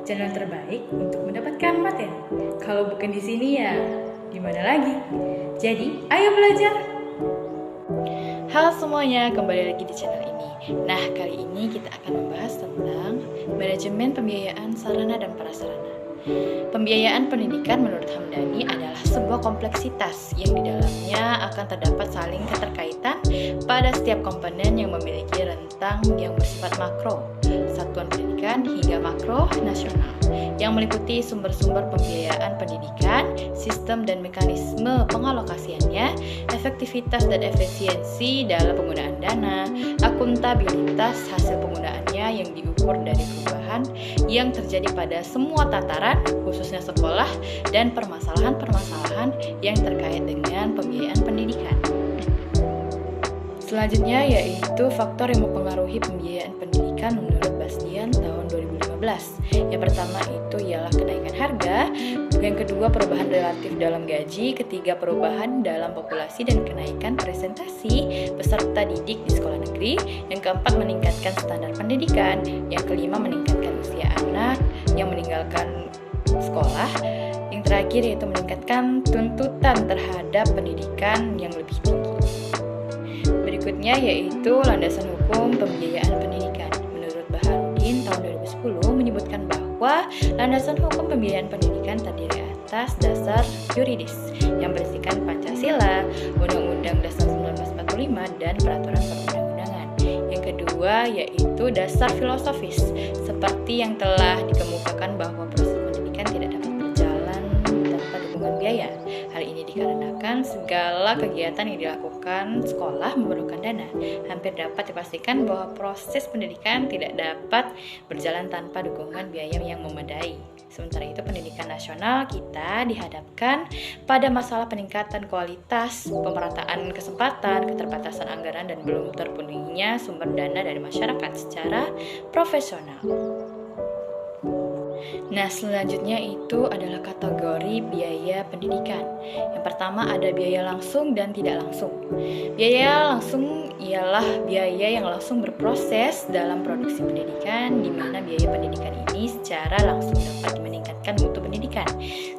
channel terbaik untuk mendapatkan materi. Kalau bukan di sini ya, di mana lagi? Jadi, ayo belajar! Halo semuanya, kembali lagi di channel ini. Nah, kali ini kita akan membahas tentang manajemen pembiayaan sarana dan prasarana. Pembiayaan pendidikan menurut Hamdani adalah sebuah kompleksitas yang di dalamnya akan terdapat saling keterkaitan pada setiap komponen yang memiliki rentang yang bersifat makro, satuan pendidikan hingga makro nasional, yang meliputi sumber-sumber pembiayaan pendidikan, sistem dan mekanisme pengalokasiannya, efektivitas dan efisiensi dalam penggunaan dana, akuntabilitas hasil penggunaannya yang diukur dari perubahan yang terjadi pada semua tataran, khususnya sekolah, dan permasalahan-permasalahan yang terkait dengan pembiayaan pendidikan. Selanjutnya yaitu faktor yang mempengaruhi pembiayaan pendidikan menurut Bastian tahun 2015. Yang pertama itu ialah kenaikan harga, yang kedua perubahan relatif dalam gaji, ketiga perubahan dalam populasi dan kenaikan presentasi peserta didik di sekolah negeri, yang keempat meningkatkan standar pendidikan, yang kelima meningkatkan usia anak yang meninggalkan sekolah, yang terakhir yaitu meningkatkan tuntutan terhadap pendidikan yang lebih tinggi. Berikutnya yaitu landasan hukum pembiayaan pendidikan. Menurut Baharudin tahun 2010 menyebutkan bahwa landasan hukum pembiayaan pendidikan terdiri atas dasar yuridis yang berisikan Pancasila, Undang-Undang Dasar 1945 dan peraturan perundang-undangan. Yang kedua yaitu dasar filosofis seperti yang telah dikemukakan bahwa proses pendidikan tidak dapat berjalan tanpa dukungan biaya. Hal ini dikarenakan segala kegiatan yang dilakukan sekolah memerlukan dana. Hampir dapat dipastikan bahwa proses pendidikan tidak dapat berjalan tanpa dukungan biaya yang memadai. Sementara itu, pendidikan nasional kita dihadapkan pada masalah peningkatan kualitas, pemerataan kesempatan, keterbatasan anggaran, dan belum terpenuhinya sumber dana dari masyarakat secara profesional. Nah, selanjutnya itu adalah kategori biaya pendidikan. Yang pertama ada biaya langsung dan tidak langsung. Biaya langsung ialah biaya yang langsung berproses dalam produksi pendidikan, di mana biaya pendidikan ini secara langsung dapat meningkatkan mutu pendidikan.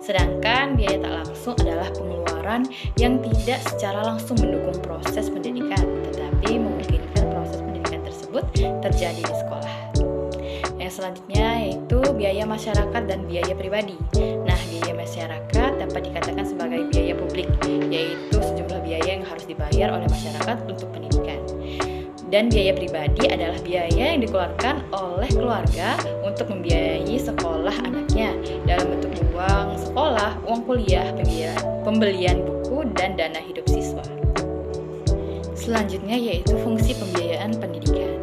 Sedangkan biaya tak langsung adalah pengeluaran yang tidak secara langsung mendukung proses pendidikan, tetapi memungkinkan proses pendidikan tersebut terjadi di sekolah. Yang selanjutnya yaitu biaya masyarakat dan biaya pribadi. Nah, biaya masyarakat dapat dikatakan sebagai biaya publik, yaitu sejumlah biaya yang harus dibayar oleh masyarakat untuk pendidikan. Dan biaya pribadi adalah biaya yang dikeluarkan oleh keluarga untuk membiayai sekolah anaknya dalam bentuk uang sekolah, uang kuliah, pembelian buku, dan dana hidup siswa. Selanjutnya yaitu fungsi pembiayaan pendidikan.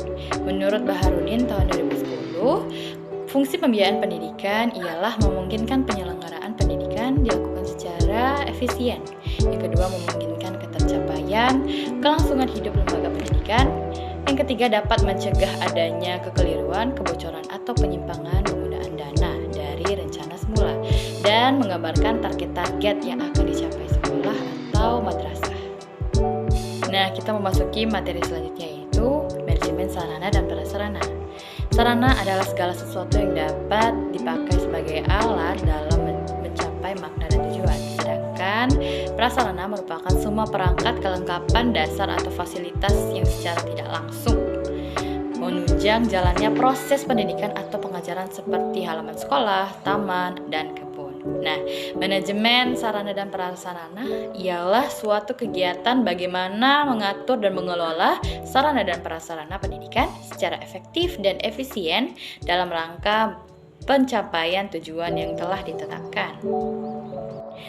Menurut Baharudin tahun 2010, fungsi pembiayaan pendidikan ialah memungkinkan penyelenggaraan pendidikan dilakukan secara efisien. Yang kedua, memungkinkan ketercapaian kelangsungan hidup lembaga pendidikan. Yang ketiga, dapat mencegah adanya kekeliruan, kebocoran, atau penyimpangan penggunaan dana dari rencana semula, dan menggambarkan target-target yang akan dicapai sekolah atau madrasah. Nah, kita memasuki materi selanjutnya yaitu manajemen sarana dan prasarana. Sarana adalah segala sesuatu yang dapat dipakai sebagai alat dalam mencapai makna dan tujuan. Sedangkan prasarana merupakan semua perangkat kelengkapan dasar atau fasilitas yang secara tidak langsung menunjang jalannya proses pendidikan atau pengajaran seperti halaman sekolah, taman, dan kebun. Nah, manajemen sarana dan prasarana ialah suatu kegiatan bagaimana mengatur dan mengelola sarana dan prasarana pendidikan secara efektif dan efisien dalam rangka pencapaian tujuan yang telah ditetapkan.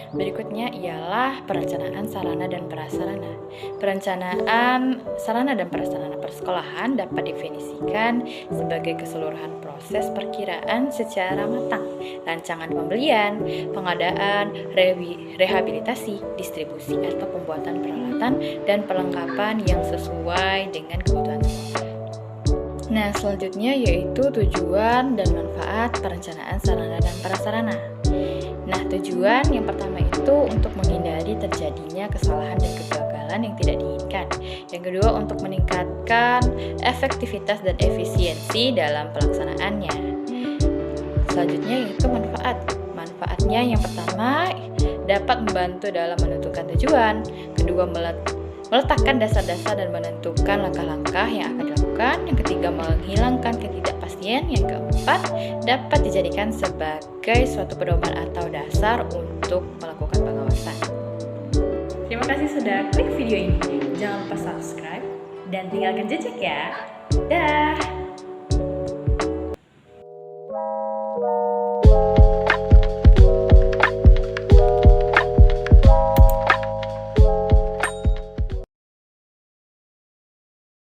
Berikutnya ialah perencanaan sarana dan prasarana. Perencanaan sarana dan prasarana persekolahan dapat didefinisikan sebagai keseluruhan proses perkiraan secara matang, rancangan pembelian, pengadaan, rehabilitasi, distribusi atau pembuatan peralatan dan perlengkapan yang sesuai dengan kebutuhan sekolah. Nah, selanjutnya yaitu tujuan dan manfaat perencanaan sarana dan prasarana. Nah, tujuan yang pertama itu untuk menghindari terjadinya kesalahan dan kegagalan yang tidak diinginkan. Yang kedua, untuk meningkatkan efektivitas dan efisiensi dalam pelaksanaannya. selanjutnya yaitu manfaat. Manfaatnya yang pertama dapat membantu dalam menentukan tujuan. Kedua, meletakkan dasar-dasar dan menentukan langkah-langkah yang akan dilakukan. Yang ketiga, menghilangkan ketidakpastian. Yang keempat, dapat dijadikan sebagai suatu pedoman atau dasar untuk melakukan pengawasan. Terima kasih sudah klik video ini. Jangan lupa subscribe dan tinggalkan jejak ya. Dah.